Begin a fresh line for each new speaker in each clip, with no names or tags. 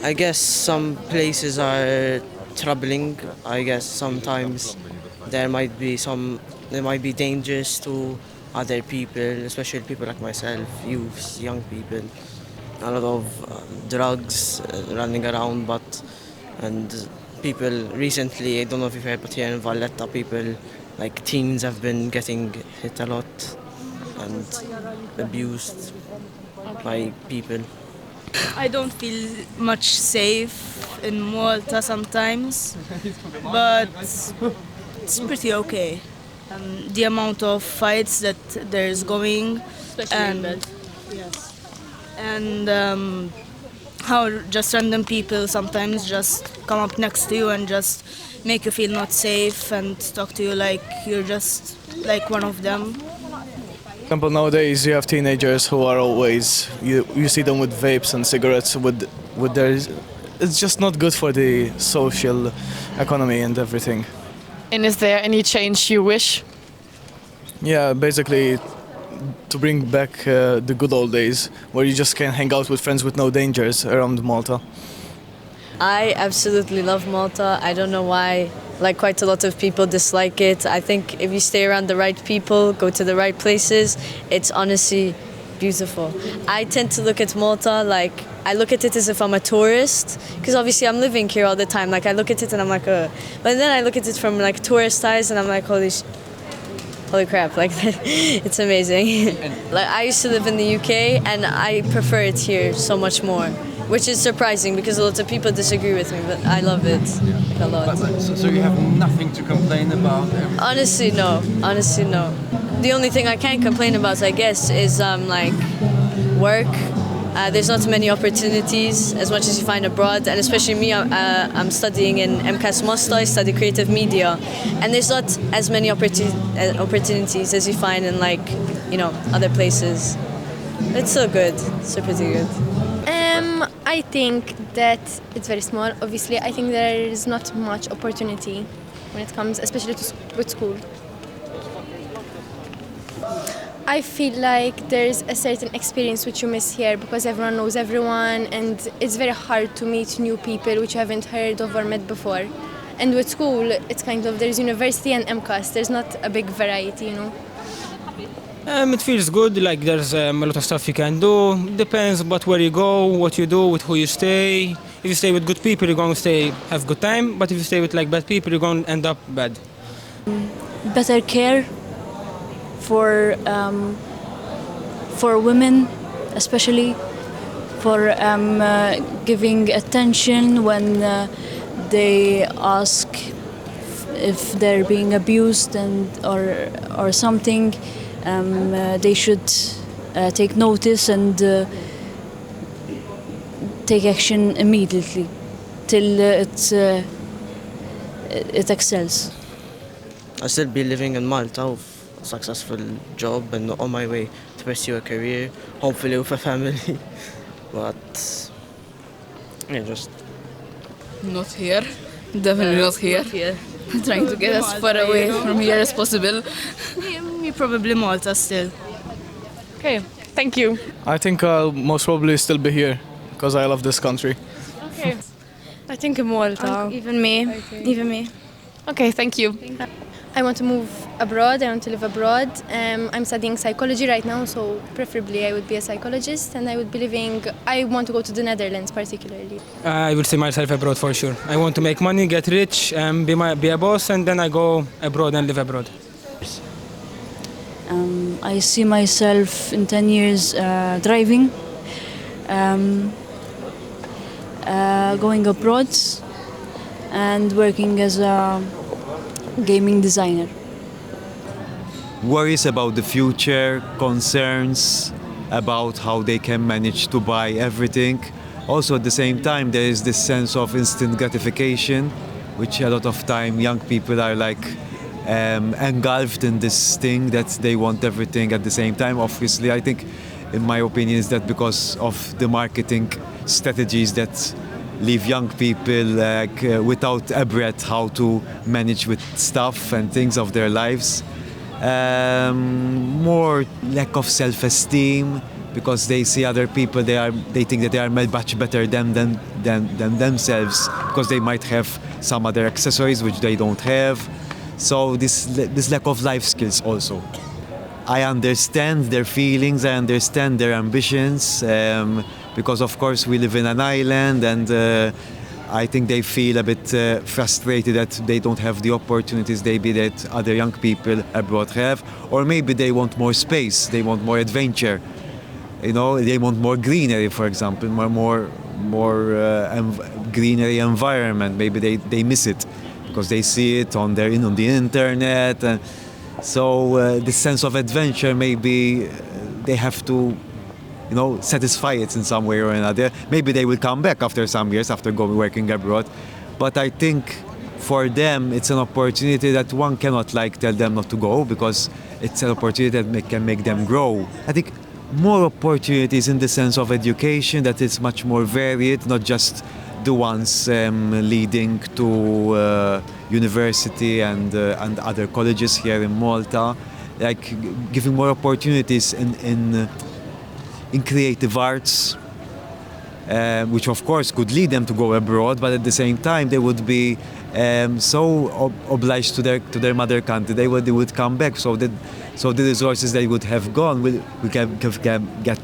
I guess some places are troubling. I guess sometimes there might be dangerous to other people, especially people like myself, youths, young people. A lot of drugs running around, but and people recently, I don't know if you've heard, but here in Valletta, people like teens have been getting hit a lot and abused by people.
I don't feel much safe in Malta sometimes, but it's pretty okay. The amount of fights that there's going, and yes, and how just random people sometimes just come up next to you and just make you feel not safe and talk to you like you're just like one of them.
For example, nowadays you have teenagers who are always, you see them with vapes and cigarettes with their, it's just not good for the social economy and everything.
And is there any change you wish?
Yeah, basically to bring back the good old days where you just can hang out with friends with no dangers around Malta.
I absolutely love Malta. I don't know why, like, quite a lot of people dislike it. I think if you stay around the right people, go to the right places, it's honestly beautiful. I tend to look at Malta like, I look at it as if I'm a tourist, because obviously I'm living here all the time. Like, I look at it and I'm like, but then I look at it from like tourist eyes and I'm like, holy crap, like it's amazing. Like, I used to live in the UK and I prefer it here so much more, which is surprising because a lot of people disagree with me, but I love it a lot.
So you have nothing to complain about?
Honestly, no. Honestly, no. The only thing I can complain about, I guess, is like work. There's not many opportunities as much as you find abroad, and especially me, I'm studying in MCAS Malta. I study creative media, and there's not as many opportunities as you find in, like, you know, other places. It's still good. It's still pretty good.
I think that it's very small. Obviously, I think there is not much opportunity when it comes, especially with school. I feel like there's a certain experience which you miss here because everyone knows everyone, and it's very hard to meet new people which you haven't heard of or met before. And with school, it's kind of, there's university and MCAS. There's not a big variety, you know.
It feels good, like there's a lot of stuff you can do. Depends about where you go, what you do, with who you stay. If you stay with good people, you're going to have good time. But if you stay with like bad people, you're going to end up bad.
Better care for women, especially for giving attention when they ask if they're being abused or something. They should take notice and take action immediately till it excels.
I'll still be living in Malta with a successful job and on my way to pursue a career, hopefully with a family. But yeah, just
Not here. Definitely not here. Trying to get as far away from here as possible.
Me probably Malta still.
Okay, thank you.
I think I'll most probably still be here because I love this country.
Okay.
I think in Malta.
Even me. Even me.
Okay, thank you.
I want to move abroad. I want to live abroad. I'm studying psychology right now, so preferably I would be a psychologist, and I would be living. I want to go to the Netherlands particularly.
I will see myself abroad for sure. I want to make money, get rich, be a boss, and then I go abroad and live abroad.
I see myself in 10 years driving, going abroad and working as a gaming designer.
Worries about the future, concerns about how they can manage to buy everything. Also at the same time there is this sense of instant gratification, which a lot of time young people are like engulfed in this thing that they want everything at the same time. Obviously, I think, in my opinion, is that because of the marketing strategies that leave young people without a breath how to manage with stuff and things of their lives. More lack of self-esteem because they see other people, they think that they are much better than themselves, because they might have some other accessories which they don't have. So this lack of life skills also. I understand their feelings, I understand their ambitions, because of course we live in an island, and I think they feel a bit frustrated that they don't have the opportunities maybe that other young people abroad have, or maybe they want more space, they want more adventure, you know, they want more greenery, for example, more greenery environment. Maybe they miss it because they see it on the internet, and so this sense of adventure, maybe they have to, you know, satisfy it in some way or another. Maybe they will come back after some years, after working abroad. But I think for them, it's an opportunity that one cannot tell them not to go, because it's an opportunity that can make them grow. I think more opportunities in the sense of education, that is much more varied, not just the ones leading to university and other colleges here in Malta, like giving more opportunities in creative arts, which of course could lead them to go abroad, but at the same time they would be so obliged to their mother country. They would come back, so the resources they would have gone will get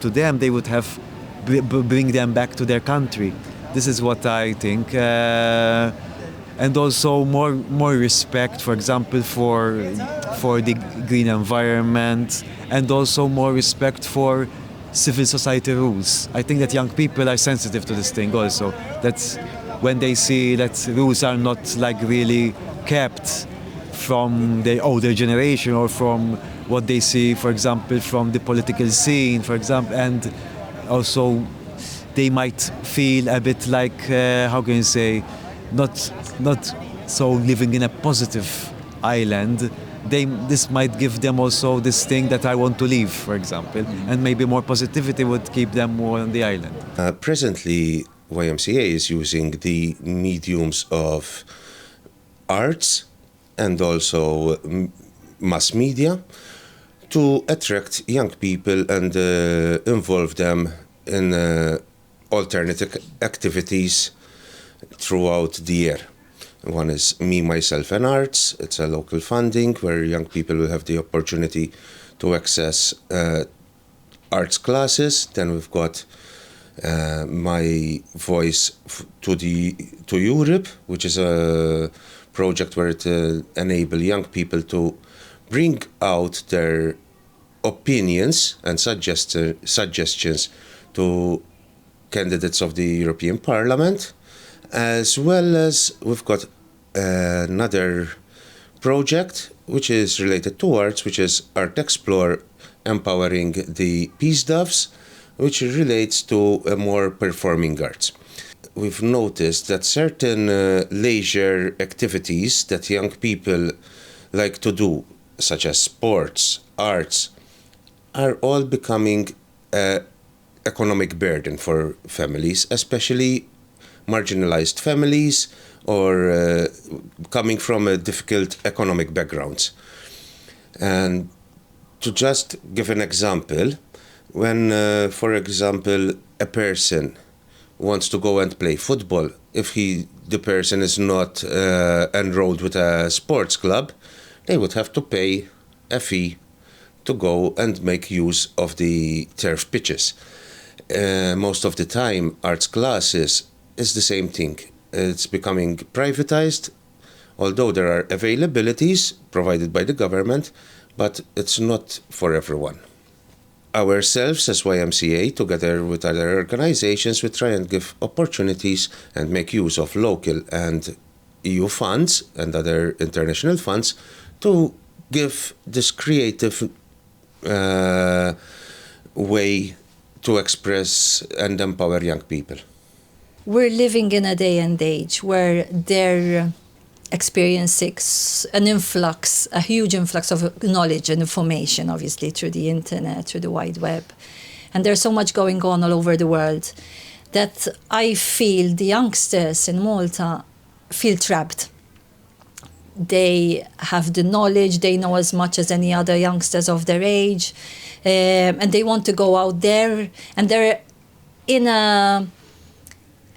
to them. They would have bring them back to their country. This is what I think, and also more respect, for example, for the green environment, and also more respect for civil society rules. I think that young people are sensitive to this thing also. That's when they see that rules are not really kept from their older generation, or from what they see, for example, from the political scene, for example, and also they might feel a bit like, how can you say, not so living in a positive island. This might give them also this thing that I want to leave, for example, and maybe more positivity would keep them more on the island.
Presently, YMCA is using the mediums of arts and also mass media to attract young people and involve them in alternative activities throughout the year. One is Me, Myself and Arts. It's a local funding where young people will have the opportunity to access arts classes. Then we've got My Voice to Europe, which is a project where it enables young people to bring out their opinions and suggestions to candidates of the European Parliament, as well as we've got another project which is related to arts, which is Art Explore, empowering the Peace Doves, which relates to more performing arts. We've noticed that certain leisure activities that young people like to do, such as sports, arts, are all becoming an economic burden for families, especially marginalized families or coming from a difficult economic backgrounds. And to just give an example, when, for example, a person wants to go and play football, if the person is not enrolled with a sports club, they would have to pay a fee to go and make use of the turf pitches. Most of the time, arts classes is the same thing. It's becoming privatized, although there are availabilities provided by the government, but it's not for everyone. Ourselves as YMCA, together with other organizations, we try and give opportunities and make use of local and EU funds and other international funds to give this creative way to express and empower young people.
We're living in a day and age where they're experiencing a huge influx of knowledge and information, obviously, through the internet, through the wide web. And there's so much going on all over the world that I feel the youngsters in Malta feel trapped. they have the knowledge, they know as much as any other youngsters of their age, and they want to go out there, and they're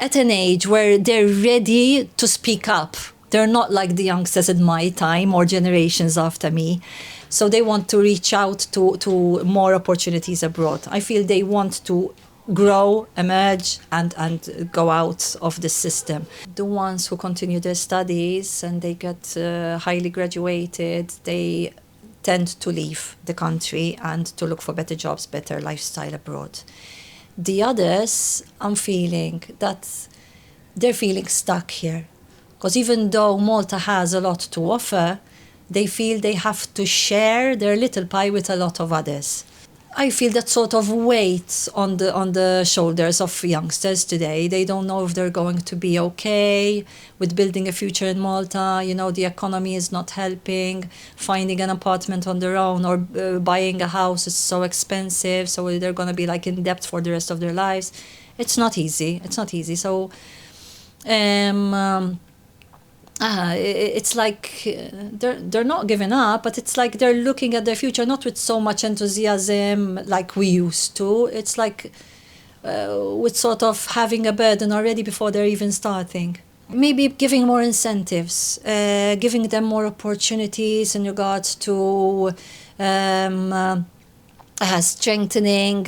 at an age where they're ready to speak up. They're not like the youngsters at my time or generations after me. So they want to reach out to more opportunities abroad. I feel they want to grow, emerge, and go out of the system. The ones who continue their studies and they get highly graduated, they tend to leave the country and to look for better jobs, better lifestyle abroad. The others, I'm feeling that they're feeling stuck here. Because even though Malta has a lot to offer, they feel they have to share their little pie with a lot of others. I feel that sort of weight on the shoulders of youngsters today. They don't know if they're going to be okay with building a future in Malta. You know, the economy is not helping. Finding an apartment on their own or buying a house is so expensive. So they're going to be like in debt for the rest of their lives. It's not easy. It's not easy. So it's like they're not giving up, but it's like they're looking at their future not with so much enthusiasm like we used to. It's like with sort of having a burden already before they're even starting. Maybe giving more incentives, giving them more opportunities in regards to strengthening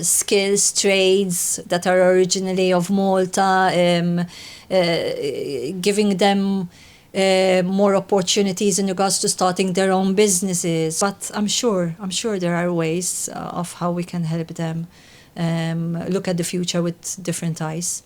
skills, trades that are originally of Malta, giving them more opportunities in regards to starting their own businesses. But I'm sure there are ways of how we can help them look at the future with different eyes.